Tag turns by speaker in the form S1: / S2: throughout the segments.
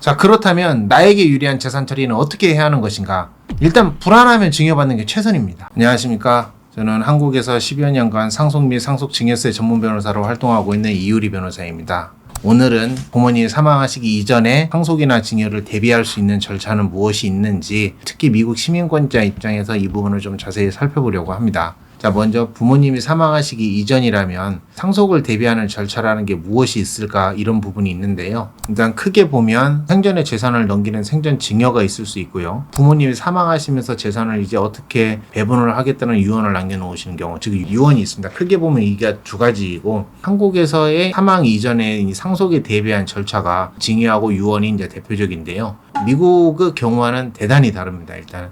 S1: 자, 그렇다면 나에게 유리한 재산 처리는 어떻게 해야 하는 것인가? 일단 불안하면 증여받는 게 최선입니다. 안녕하십니까? 저는 한국에서 10여 년간 상속 및 상속증여세 전문 변호사로 활동하고 있는 이유리 변호사입니다. 오늘은 부모님이 사망하시기 이전에 상속이나 증여를 대비할 수 있는 절차는 무엇이 있는지, 특히 미국 시민권자 입장에서 이 부분을 좀 자세히 살펴보려고 합니다. 자, 먼저 부모님이 사망하시기 이전이라면 상속을 대비하는 절차라는 게 무엇이 있을까, 이런 부분이 있는데요. 일단 크게 보면 생전에 재산을 넘기는 생전 증여가 있을 수 있고요. 부모님이 사망하시면서 재산을 이제 어떻게 배분을 하겠다는 유언을 남겨놓으시는 경우, 즉 유언이 있습니다. 크게 보면 이게 두 가지이고, 한국에서의 사망 이전에 이 상속에 대비한 절차가 증여하고 유언이 이제 대표적인데요. 미국의 경우와는 대단히 다릅니다. 일단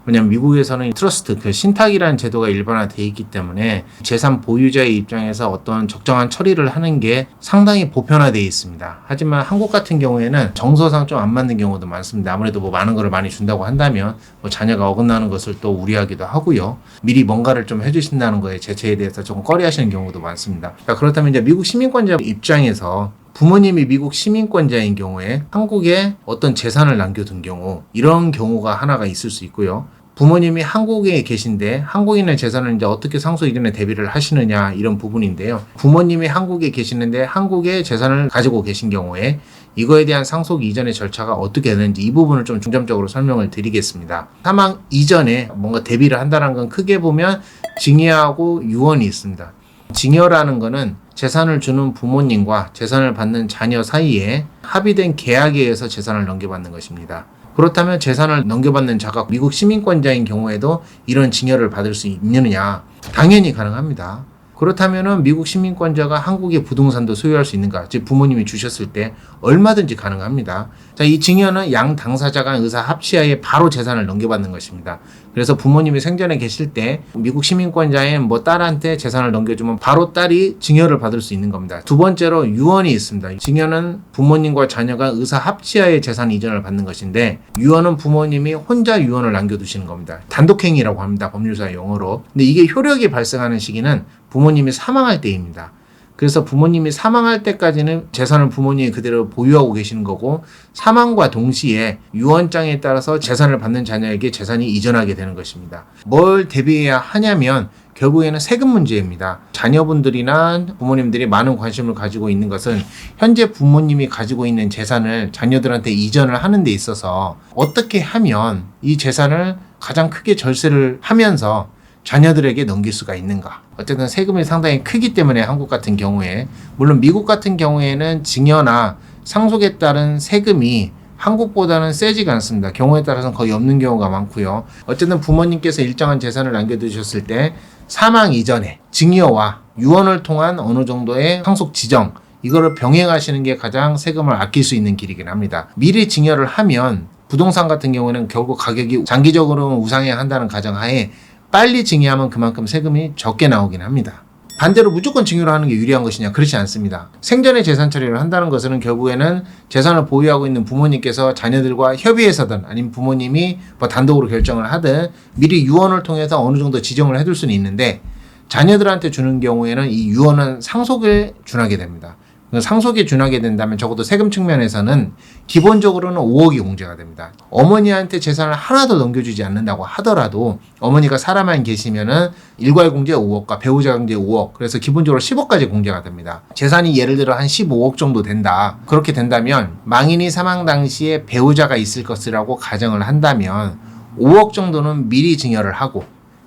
S1: 왜냐하면 미국에서는 트러스트, 신탁이라는 제도가 일반화되어 있기 때문에 재산 보유자의 입장에서 어떤 적정한 처리를 하는 게 상당히 보편화되어 있습니다. 하지만 한국 같은 경우에는 정서상 좀 안 맞는 경우도 많습니다. 아무래도 많은 걸 많이 준다고 한다면 자녀가 어긋나는 것을 또 우려하기도 하고요. 미리 뭔가를 좀 해주신다는 거에 제체에 대해서 조금 꺼려하시는 경우도 많습니다. 그렇다면 이제 미국 시민권자 입장에서 부모님이 미국 시민권자인 경우에 한국에 어떤 재산을 남겨둔 경우, 이런 경우가 하나가 있을 수 있고요. 부모님이 한국에 계신데 한국인의 재산을 이제 어떻게 상속 이전에 대비를 하시느냐, 이런 부분인데요. 부모님이 한국에 계시는데 한국에 재산을 가지고 계신 경우에 이거에 대한 상속 이전의 절차가 어떻게 되는지, 이 부분을 좀 중점적으로 설명을 드리겠습니다. 사망 이전에 뭔가 대비를 한다는 건 크게 보면 증여하고 유언이 있습니다. 증여라는 거는 재산을 주는 부모님과 재산을 받는 자녀 사이에 합의된 계약에 의해서 재산을 넘겨받는 것입니다. 그렇다면 재산을 넘겨받는 자가 미국 시민권자인 경우에도 이런 증여를 받을 수 있느냐? 당연히 가능합니다. 그렇다면 미국 시민권자가 한국의 부동산도 소유할 수 있는가? 즉 부모님이 주셨을 때 얼마든지 가능합니다. 자, 이 증여는 양 당사자 간 의사 합치하에 바로 재산을 넘겨받는 것입니다. 그래서 부모님이 생전에 계실 때 미국 시민권자인 딸한테 재산을 넘겨주면 바로 딸이 증여를 받을 수 있는 겁니다. 두 번째로 유언이 있습니다. 증여는 부모님과 자녀가 의사 합치하에 재산 이전을 받는 것인데, 유언은 부모님이 혼자 유언을 남겨두시는 겁니다. 단독행위라고 합니다. 법률사 용어로. 근데 이게 효력이 발생하는 시기는 부모님이 사망할 때입니다. 그래서 부모님이 사망할 때까지는 재산을 부모님이 그대로 보유하고 계시는 거고, 사망과 동시에 유언장에 따라서 재산을 받는 자녀에게 재산이 이전하게 되는 것입니다. 뭘 대비해야 하냐면 결국에는 세금 문제입니다. 자녀분들이나 부모님들이 많은 관심을 가지고 있는 것은 현재 부모님이 가지고 있는 재산을 자녀들한테 이전을 하는 데 있어서 어떻게 하면 이 재산을 가장 크게 절세를 하면서 자녀들에게 넘길 수가 있는가. 어쨌든 세금이 상당히 크기 때문에 한국 같은 경우에, 물론 미국 같은 경우에는 증여나 상속에 따른 세금이 한국보다는 세지가 않습니다. 경우에 따라서는 거의 없는 경우가 많고요. 어쨌든 부모님께서 일정한 재산을 남겨두셨을 때 사망 이전에 증여와 유언을 통한 어느 정도의 상속 지정, 이거를 병행하시는 게 가장 세금을 아낄 수 있는 길이긴 합니다. 미리 증여를 하면 부동산 같은 경우에는 결국 가격이 장기적으로는 우상해야 한다는 가정하에 빨리 증여하면 그만큼 세금이 적게 나오긴 합니다. 반대로 무조건 증여를 하는 게 유리한 것이냐? 그렇지 않습니다. 생전에 재산 처리를 한다는 것은 결국에는 재산을 보유하고 있는 부모님께서 자녀들과 협의해서든 아니면 부모님이 단독으로 결정을 하든 미리 유언을 통해서 어느 정도 지정을 해둘 수는 있는데, 자녀들한테 주는 경우에는 이 유언은 상속을 준하게 됩니다. 상속에 준하게 된다면 적어도 세금 측면에서는 기본적으로는 5억이 공제가 됩니다. 어머니한테 재산을 하나도 넘겨주지 않는다고 하더라도 어머니가 살아만 계시면은 일괄 공제 5억과 배우자 공제 5억, 그래서 기본적으로 10억까지 공제가 됩니다. 재산이 예를 들어 한 15억 정도 된다. 그렇게 된다면 망인이 사망 당시에 배우자가 있을 것이라고 가정을 한다면 5억 정도는 미리 증여를 하고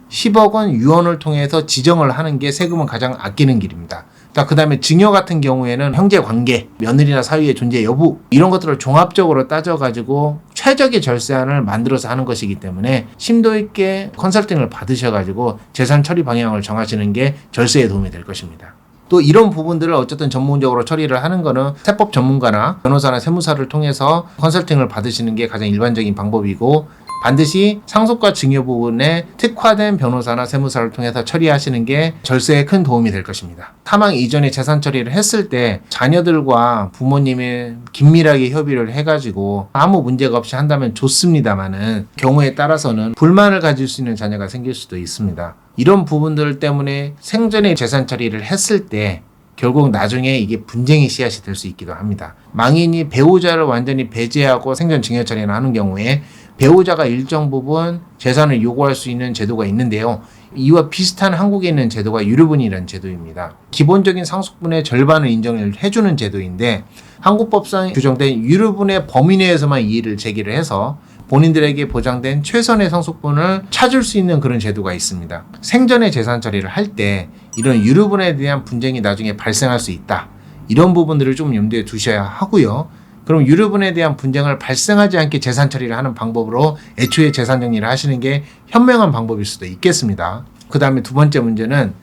S1: 10억은 유언을 통해서 지정을 하는 게 세금을 가장 아끼는 길입니다. 자, 그 다음에 증여 같은 경우에는 형제 관계, 며느리나 사위의 존재 여부, 이런 것들을 종합적으로 따져가지고 최적의 절세안을 만들어서 하는 것이기 때문에 심도 있게 컨설팅을 받으셔가지고 재산 처리 방향을 정하시는 게 절세에 도움이 될 것입니다. 또 이런 부분들을 어쨌든 전문적으로 처리를 하는 거는 세법 전문가나 변호사나 세무사를 통해서 컨설팅을 받으시는 게 가장 일반적인 방법이고, 반드시 상속과 증여 부분에 특화된 변호사나 세무사를 통해서 처리하시는 게 절세에 큰 도움이 될 것입니다. 사망 이전에 재산 처리를 했을 때 자녀들과 부모님이 긴밀하게 협의를 해가지고 아무 문제가 없이 한다면 좋습니다만은, 경우에 따라서는 불만을 가질 수 있는 자녀가 생길 수도 있습니다. 이런 부분들 때문에 생전에 재산 처리를 했을 때 결국 나중에 이게 분쟁의 씨앗이 될 수 있기도 합니다. 망인이 배우자를 완전히 배제하고 생전 증여 처리를 하는 경우에 배우자가 일정 부분 재산을 요구할 수 있는 제도가 있는데요. 이와 비슷한 한국에 있는 제도가 유류분이라는 제도입니다. 기본적인 상속분의 절반을 인정을 해주는 제도인데 한국법상 규정된 유류분의 범위 내에서만 이의를 제기를 해서 본인들에게 보장된 최선의 상속분을 찾을 수 있는 그런 제도가 있습니다. 생전에 재산 처리를 할 때 이런 유류분에 대한 분쟁이 나중에 발생할 수 있다. 이런 부분들을 좀 염두에 두셔야 하고요. 그럼 유류분에 대한 분쟁을 발생하지 않게 재산 처리를 하는 방법으로 애초에 재산 정리를 하시는 게 현명한 방법일 수도 있겠습니다. 그 다음에 두 번째 문제는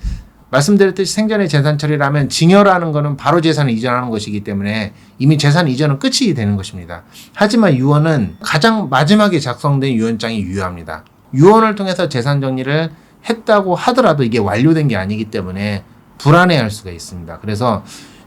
S1: 말씀드렸듯이 생전에 재산 처리를 하면 증여라는 것은 바로 재산을 이전하는 것이기 때문에 이미 재산 이전은 끝이 되는 것입니다. 하지만 유언은 가장 마지막에 작성된 유언장이 유효합니다. 유언을 통해서 재산 정리를 했다고 하더라도 이게 완료된 게 아니기 때문에 불안해할 수가 있습니다. 그래서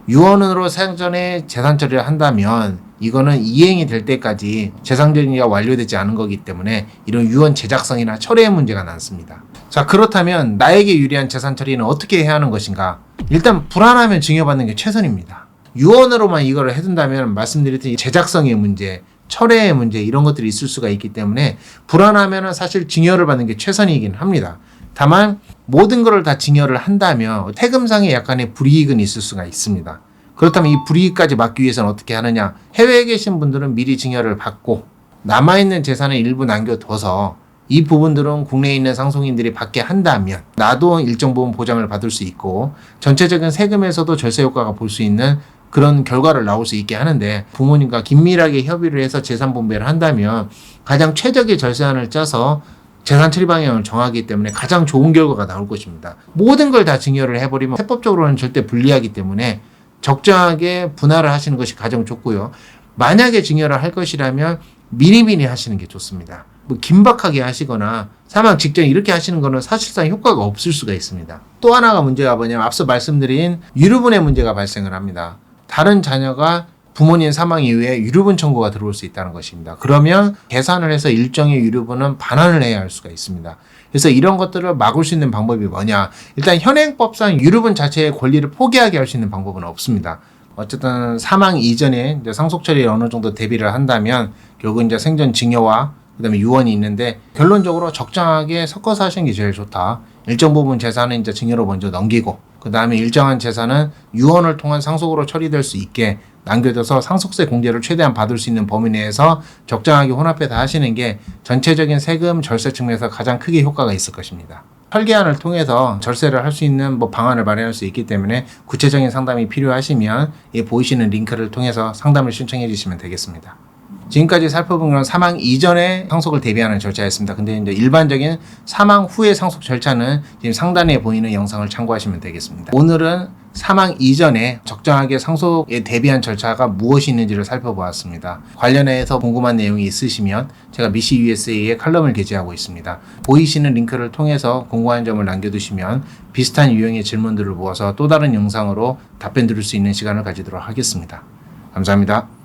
S1: 유언으로 생전에 재산 처리를 한다면 이거는 이행이 될 때까지 재산 정리가 완료되지 않은 거기 때문에 이런 유언 제작성이나 철회의 문제가 많습니다. 자, 그렇다면 나에게 유리한 재산 처리는 어떻게 해야 하는 것인가? 일단 불안하면 증여받는 게 최선입니다. 유언으로만 이거를 해둔다면 말씀드렸듯이 제작성의 문제, 철회의 문제 이런 것들이 있을 수가 있기 때문에 불안하면 사실 증여를 받는 게 최선이긴 합니다. 다만 모든 것을 다 증여를 한다면 세금상의 약간의 불이익은 있을 수가 있습니다. 그렇다면 이 불이익까지 막기 위해서는 어떻게 하느냐? 해외에 계신 분들은 미리 증여를 받고 남아있는 재산을 일부 남겨둬서 이 부분들은 국내에 있는 상속인들이 받게 한다면 나도 일정 부분 보장을 받을 수 있고 전체적인 세금에서도 절세 효과가 볼 수 있는 그런 결과를 나올 수 있게 하는데 부모님과 긴밀하게 협의를 해서 재산 분배를 한다면 가장 최적의 절세안을 짜서 재산 처리 방향을 정하기 때문에 가장 좋은 결과가 나올 것입니다. 모든 걸 다 증여를 해버리면 세법적으로는 절대 불리하기 때문에 적정하게 분할을 하시는 것이 가장 좋고요. 만약에 증여를 할 것이라면 미리미리 하시는 게 좋습니다. 뭐 긴박하게 하시거나 사망 직전에 이렇게 하시는 거는 사실상 효과가 없을 수가 있습니다. 또 하나가 문제가 뭐냐면 앞서 말씀드린 유류분의 문제가 발생을 합니다. 다른 자녀가 부모님 사망 이후에 유류분 청구가 들어올 수 있다는 것입니다. 그러면 계산을 해서 일정의 유류분은 반환을 해야 할 수가 있습니다. 그래서 이런 것들을 막을 수 있는 방법이 뭐냐? 일단 현행법상 유류분 자체의 권리를 포기하게 할 수 있는 방법은 없습니다. 어쨌든 사망 이전에 이제 상속 처리에 어느 정도 대비를 한다면 결국 이제 생전 증여와 그다음에 유언이 있는데 결론적으로 적정하게 섞어서 하시는 게 제일 좋다. 일정 부분 재산은 이제 증여로 먼저 넘기고 그다음에 일정한 재산은 유언을 통한 상속으로 처리될 수 있게 남겨둬서 상속세 공제를 최대한 받을 수 있는 범위 내에서 적정하게 혼합해서 하시는 게 전체적인 세금 절세 측면에서 가장 크게 효과가 있을 것입니다. 설계안을 통해서 절세를 할 수 있는 방안을 마련할 수 있기 때문에 구체적인 상담이 필요하시면 이 보이시는 링크를 통해서 상담을 신청해 주시면 되겠습니다. 지금까지 살펴본 건 사망 이전에 상속을 대비하는 절차였습니다. 근데 이제 일반적인 사망 후의 상속 절차는 지금 상단에 보이는 영상을 참고하시면 되겠습니다. 오늘은 사망 이전에 적정하게 상속에 대비한 절차가 무엇이 있는지를 살펴보았습니다. 관련해서 궁금한 내용이 있으시면 제가 미시 USA에 칼럼을 게재하고 있습니다. 보이시는 링크를 통해서 궁금한 점을 남겨두시면 비슷한 유형의 질문들을 모아서 또 다른 영상으로 답변 드릴 수 있는 시간을 가지도록 하겠습니다. 감사합니다.